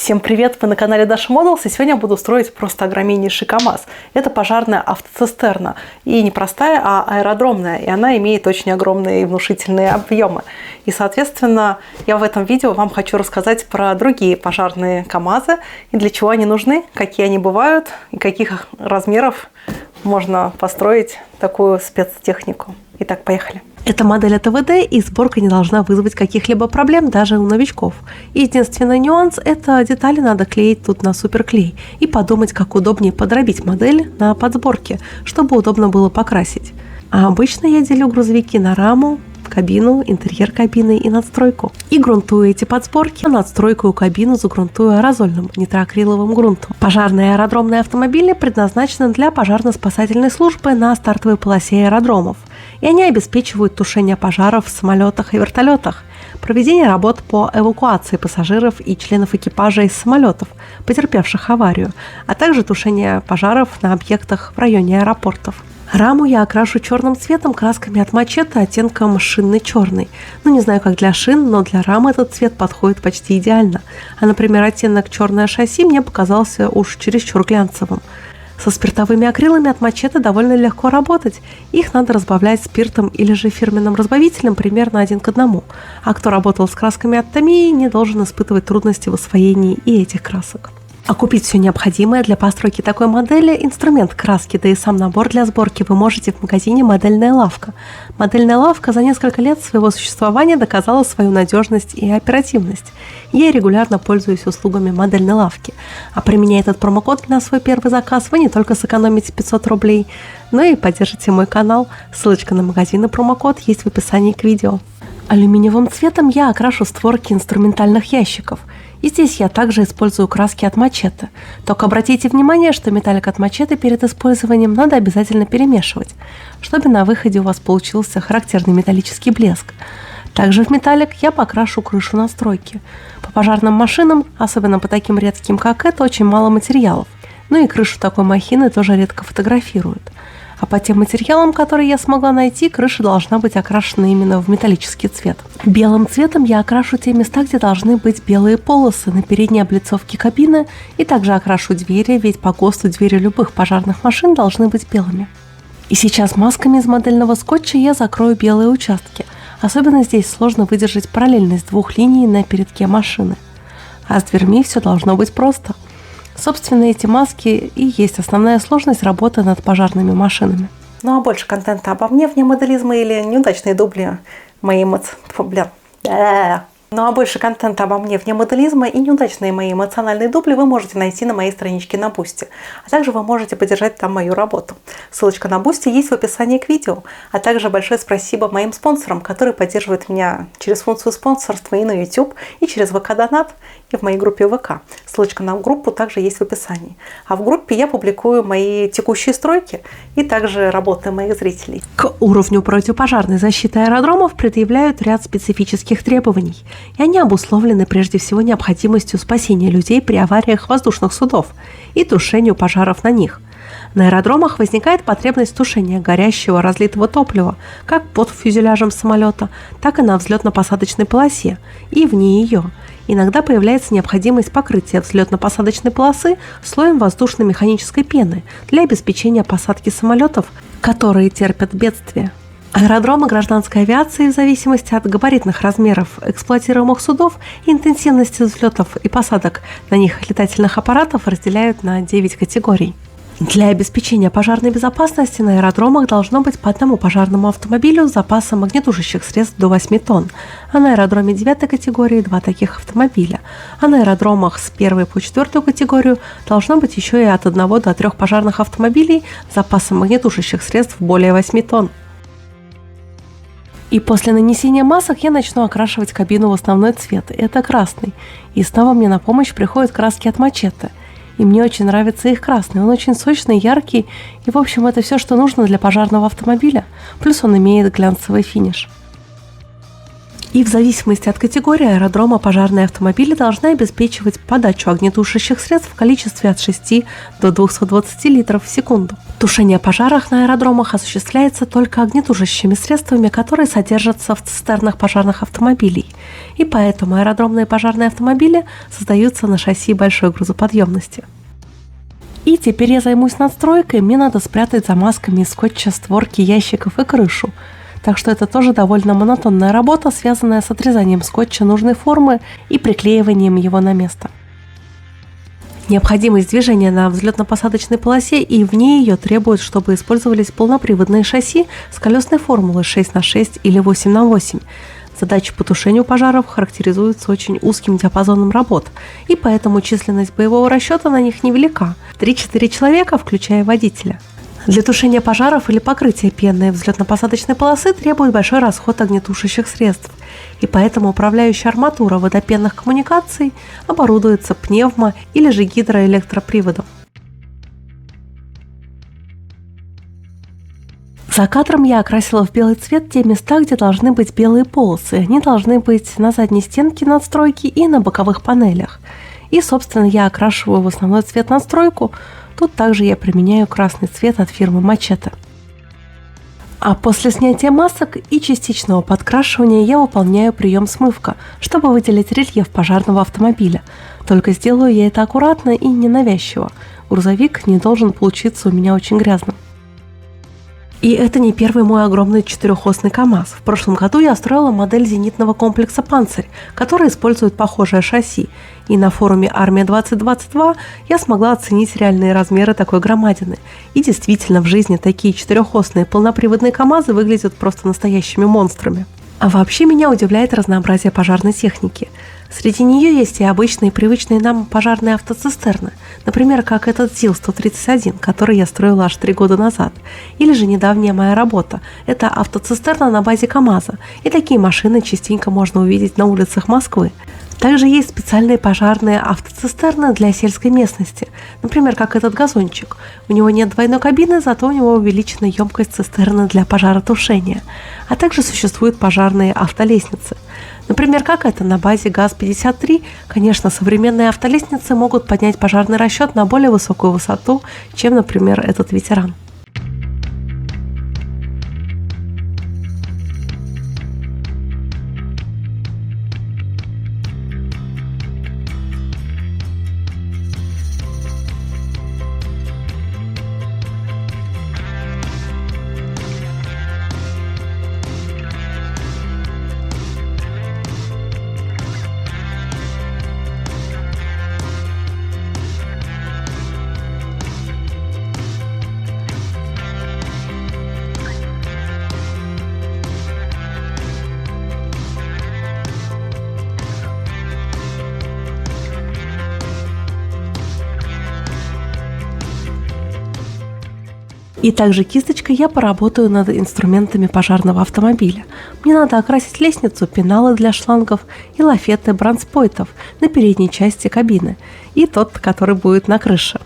Всем привет! Вы на канале Dasha Models, и сегодня я буду строить просто огромнейший КАМАЗ. Это пожарная автоцистерна. И не простая, а аэродромная. И она имеет очень огромные и внушительные объемы. И, соответственно, я в этом видео вам хочу рассказать про другие пожарные КАМАЗы, и для чего они нужны, какие они бывают, и каких размеров можно построить такую спецтехнику. Итак, поехали. Это модель от АВД, и сборка не должна вызвать каких-либо проблем даже у новичков. Единственный нюанс – это детали надо клеить тут на суперклей и подумать, как удобнее подробить модель на подсборке, чтобы удобно было покрасить. А обычно я делю грузовики на раму, кабину, интерьер кабины и надстройку. И грунтую эти подсборки, а надстройку и кабину загрунтую аэрозольным нитроакриловым грунтом. Пожарные аэродромные автомобили предназначены для пожарно-спасательной службы на стартовой полосе аэродромов. И они обеспечивают тушение пожаров в самолетах и вертолетах, проведение работ по эвакуации пассажиров и членов экипажа из самолетов, потерпевших аварию, а также тушение пожаров на объектах в районе аэропортов. Раму я окрашу черным цветом красками от Мачете оттенком шинный черный. Не знаю, как для шин, но для рамы этот цвет подходит почти идеально. А, например, оттенок черное шасси мне показался уж чересчур глянцевым. Со спиртовыми акрилами от Мачете довольно легко работать. Их надо разбавлять спиртом или же фирменным разбавителем примерно 1:1. А кто работал с красками от Tamiya, не должен испытывать трудности в освоении и этих красок. А купить все необходимое для постройки такой модели, инструмент краски, да и сам набор для сборки вы можете в магазине «Модельная лавка». «Модельная лавка» за несколько лет своего существования доказала свою надежность и оперативность. Я регулярно пользуюсь услугами «Модельной лавки». А применяя этот промокод на свой первый заказ, вы не только сэкономите 500 рублей, но и поддержите мой канал. Ссылочка на магазин и промокод есть в описании к видео. Алюминиевым цветом я окрашу створки инструментальных ящиков. И здесь я также использую краски от Мачете. Только обратите внимание, что металлик от Мачете перед использованием надо обязательно перемешивать, чтобы на выходе у вас получился характерный металлический блеск. Также в металлик я покрашу крышу настройки. По пожарным машинам, особенно по таким редким, как это, очень мало материалов. И крышу такой махины тоже редко фотографируют. А по тем материалам, которые я смогла найти, крыша должна быть окрашена именно в металлический цвет. Белым цветом я окрашу те места, где должны быть белые полосы на передней облицовке кабины, и также окрашу двери, ведь по ГОСТу двери любых пожарных машин должны быть белыми. И сейчас масками из модельного скотча я закрою белые участки. Особенно здесь сложно выдержать параллельность двух линий на передке машины. А с дверьми все должно быть просто. Собственно, эти маски и есть основная сложность работы над пожарными машинами. А больше контента обо мне вне моделизма или неудачные дубли моей а больше контента обо мне вне моделизма и неудачные мои эмоциональные дубли вы можете найти на моей страничке на Бусти. А также вы можете поддержать там мою работу. Ссылочка на Бусти есть в описании к видео. А также большое спасибо моим спонсорам, которые поддерживают меня через функцию спонсорства и на YouTube, и через ВК-донат, и в моей группе ВК. Ссылочка на группу также есть в описании. А в группе я публикую мои текущие стройки и также работы моих зрителей. К уровню противопожарной защиты аэродромов предъявляют ряд специфических требований. И они обусловлены прежде всего необходимостью спасения людей при авариях воздушных судов и тушению пожаров на них. На аэродромах возникает потребность тушения горящего разлитого топлива как под фюзеляжем самолета, так и на взлетно-посадочной полосе и вне ее. Иногда появляется необходимость покрытия взлетно-посадочной полосы слоем воздушно-механической пены для обеспечения посадки самолетов, которые терпят бедствия. Аэродромы гражданской авиации в зависимости от габаритных размеров эксплуатируемых судов и интенсивности взлетов и посадок на них летательных аппаратов разделяют на 9 категорий. Для обеспечения пожарной безопасности на аэродромах должно быть по одному пожарному автомобилю с запасом огнетушащих средств до 8 тонн, а на аэродроме 9 категории 2 таких автомобиля. А на аэродромах с 1 по 4 категорию должно быть еще и от 1 до 3 пожарных автомобилей с запасом огнетушащих средств более 8 тонн. И после нанесения масок я начну окрашивать кабину в основной цвет, это красный. И снова мне на помощь приходят краски от Мачете. И мне очень нравится их красный, он очень сочный, яркий, и в общем это все, что нужно для пожарного автомобиля, плюс он имеет глянцевый финиш. И в зависимости от категории аэродрома пожарные автомобили должны обеспечивать подачу огнетушащих средств в количестве от 6 до 220 литров в секунду. Тушение пожаров на аэродромах осуществляется только огнетушащими средствами, которые содержатся в цистернах пожарных автомобилей. И поэтому аэродромные пожарные автомобили создаются на шасси большой грузоподъемности. И теперь я займусь надстройкой. Мне надо спрятать за масками из скотча створки ящиков и крышу. Так что это тоже довольно монотонная работа, связанная с отрезанием скотча нужной формы и приклеиванием его на место. Необходимость движения на взлетно-посадочной полосе и вне ее требует, чтобы использовались полноприводные шасси с колесной формулой 6х6 или 8х8. Задачи по тушению пожаров характеризуются очень узким диапазоном работ, и поэтому численность боевого расчета на них невелика – 3-4 человека, включая водителя. Для тушения пожаров или покрытия пенной взлетно-посадочной полосы требует большой расход огнетушащих средств, и поэтому управляющая арматура водопенных коммуникаций оборудуется пневмо- или же гидроэлектроприводом. За кадром я окрасила в белый цвет те места, где должны быть белые полосы. Они должны быть на задней стенке надстройки и на боковых панелях. И, собственно, я окрашиваю в основной цвет надстройку. Тут также я применяю красный цвет от фирмы Machete. А после снятия масок и частичного подкрашивания я выполняю прием смывка, чтобы выделить рельеф пожарного автомобиля. Только сделаю я это аккуратно и ненавязчиво. Грузовик не должен получиться у меня очень грязным. И это не первый мой огромный четырехосный КАМАЗ. В прошлом году я строила модель зенитного комплекса «Панцирь», который использует похожее шасси. И на форуме «Армия-2022» я смогла оценить реальные размеры такой громадины. И действительно, в жизни такие четырехосные полноприводные КАМАЗы выглядят просто настоящими монстрами. А вообще меня удивляет разнообразие пожарной техники. Среди нее есть и обычные, привычные нам пожарные автоцистерны, например, как этот ЗИЛ-131, который я строила аж 3 года назад, или же недавняя моя работа – это автоцистерна на базе КАМАЗа, и такие машины частенько можно увидеть на улицах Москвы. Также есть специальные пожарные автоцистерны для сельской местности, например, как этот газончик. У него нет двойной кабины, зато у него увеличена емкость цистерны для пожаротушения. А также существуют пожарные автолестницы. Например, как это на базе ГАЗ-53. Конечно, современные автолестницы могут поднять пожарный расчет на более высокую высоту, чем, например, этот ветеран. И также кисточкой я поработаю над инструментами пожарного автомобиля. Мне надо окрасить лестницу, пеналы для шлангов и лафеты бранспойтов на передней части кабины и тот, который будет на крыше.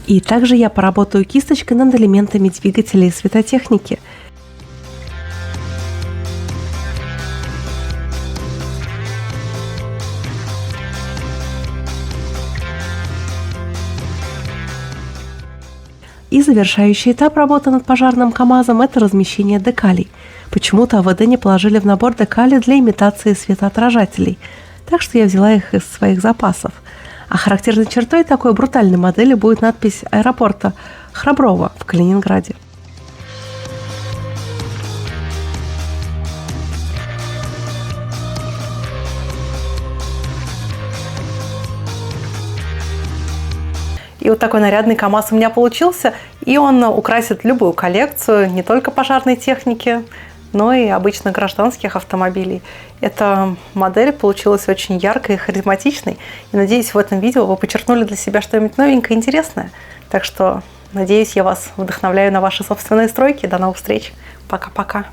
И также я поработаю кисточкой над элементами двигателя и светотехники. И завершающий этап работы над пожарным КАМАЗом – это размещение декалей. Почему-то АВД не положили в набор декали для имитации светоотражателей, так что я взяла их из своих запасов. А характерной чертой такой брутальной модели будет надпись аэропорта Храброво в Калининграде. И вот такой нарядный КАМАЗ у меня получился. И он украсит любую коллекцию, не только пожарной техники, но и обычно гражданских автомобилей. Эта модель получилась очень яркой и харизматичной. И надеюсь, в этом видео вы подчеркнули для себя что-нибудь новенькое и интересное. Так что, надеюсь, я вас вдохновляю на ваши собственные стройки. До новых встреч. Пока-пока.